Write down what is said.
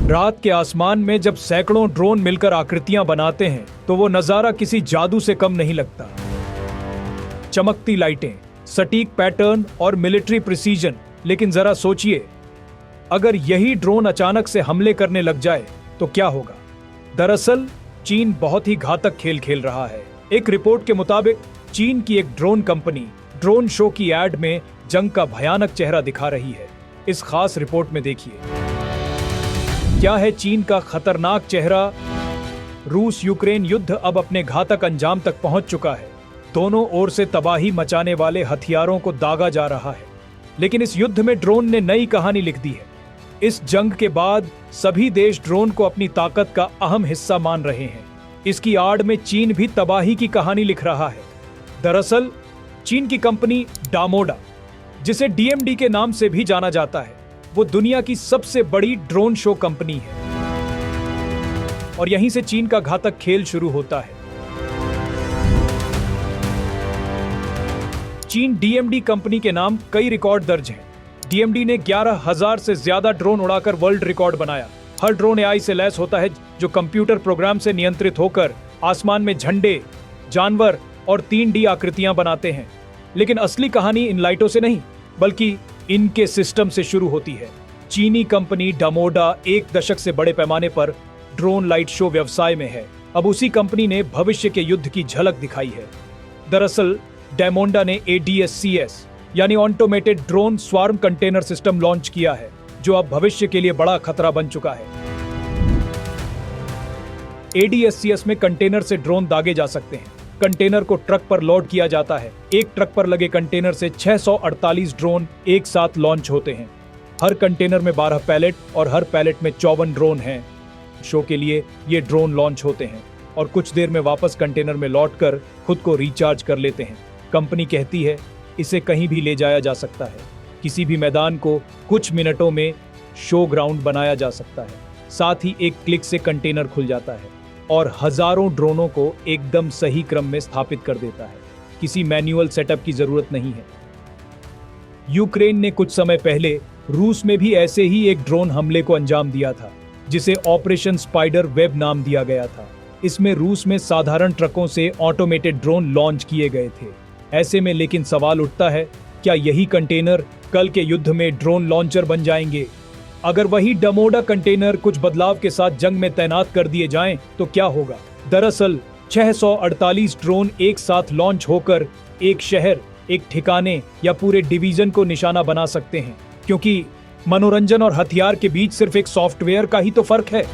रात के आसमान में जब सैकड़ों ड्रोन मिलकर आकृतियां बनाते हैं तो वो नजारा किसी जादू से कम नहीं लगता। चमकती लाइटें, सटीक पैटर्न और मिलिट्री प्रिसीजन। लेकिन जरा सोचिए, अगर यही ड्रोन अचानक से हमले करने लग जाए तो क्या होगा? दरअसल चीन बहुत ही घातक खेल खेल रहा है। एक रिपोर्ट के मुताबिक चीन की एक ड्रोन कंपनी ड्रोन शो की एड में जंग का भयानक चेहरा दिखा रही है। इस खास रिपोर्ट में देखिए, क्या है चीन का खतरनाक चेहरा। रूस यूक्रेन युद्ध अब अपने घातक अंजाम तक पहुंच चुका है। दोनों ओर से तबाही मचाने वाले हथियारों को दागा जा रहा है। लेकिन इस युद्ध में ड्रोन ने नई कहानी लिख दी है। इस जंग के बाद सभी देश ड्रोन को अपनी ताकत का अहम हिस्सा मान रहे हैं। इसकी आड़ में चीन भी तबाही की कहानी लिख रहा है। दरअसल चीन की कंपनी डामोडा, जिसे डीएमडी के नाम से भी जाना जाता है, वो दुनिया की सबसे बड़ी ड्रोन शो कंपनी है। और यहीं से चीन का घातक खेल शुरू होता है। चीन डीएमडी कंपनी के नाम कई रिकॉर्ड दर्ज हैं। डीएमडी ने 11,000 से ज्यादा ड्रोन उड़ाकर वर्ल्ड रिकॉर्ड बनाया। हर ड्रोन एआई से लैस होता है, जो कंप्यूटर प्रोग्राम से नियंत्रित होकर आसमान में झंडे, जानवर और 3D आकृतियां बनाते हैं। लेकिन असली कहानी इन लाइटों से नहीं, बल्कि इनके सिस्टम से शुरू होती है। चीनी कंपनी डामोडा 1 दशक से बड़े पैमाने पर ड्रोन लाइट शो व्यवसाय में है। अब उसी कंपनी ने भविष्य के युद्ध की झलक दिखाई है। दरअसल डामोडा ने ADSCS यानी automated drone swarm container system launch किया है, जो अब भविष्य के लिए बड़ा खतरा बन चुका है। ADSCS में कंटेनर से ड्रोन दागे जा सकते हैं। कंटेनर को ट्रक पर लोड किया जाता है। एक ट्रक पर लगे कंटेनर से 648 ड्रोन एक साथ लॉन्च होते हैं। हर कंटेनर में 12 पैलेट और हर पैलेट में 54 ड्रोन हैं। शो के लिए ये ड्रोन लॉन्च होते हैं और कुछ देर में वापस कंटेनर में लौटकर खुद को रिचार्ज कर लेते हैं। कंपनी कहती है इसे कहीं भी ले जाया जा सकता है। किसी भी मैदान को कुछ मिनटों में शो ग्राउंड बनाया जा सकता है। साथ ही एक क्लिक से कंटेनर खुल जाता है और हजारों ड्रोनों को एकदम सही क्रम में स्थापित कर देता है। किसी मैन्युअल सेटअप की जरूरत नहीं है। यूक्रेन ने कुछ समय पहले रूस में भी ऐसे ही एक ड्रोन हमले को अंजाम दिया था, जिसे ऑपरेशन स्पाइडर वेब नाम दिया गया था। इसमें रूस में साधारण ट्रकों से ऑटोमेटेड ड्रोन लॉन्च किए गए थे। ऐसे में लेकिन सवाल उठता है, क्या यही कंटेनर कल के युद्ध में ड्रोन लॉन्चर बन जाएंगे? अगर वही डामोडा कंटेनर कुछ बदलाव के साथ जंग में तैनात कर दिए जाएं, तो क्या होगा? दरअसल 648 ड्रोन एक साथ लॉन्च होकर एक शहर, एक ठिकाने या पूरे डिवीजन को निशाना बना सकते हैं, क्योंकि मनोरंजन और हथियार के बीच सिर्फ एक सॉफ्टवेयर का ही तो फर्क है।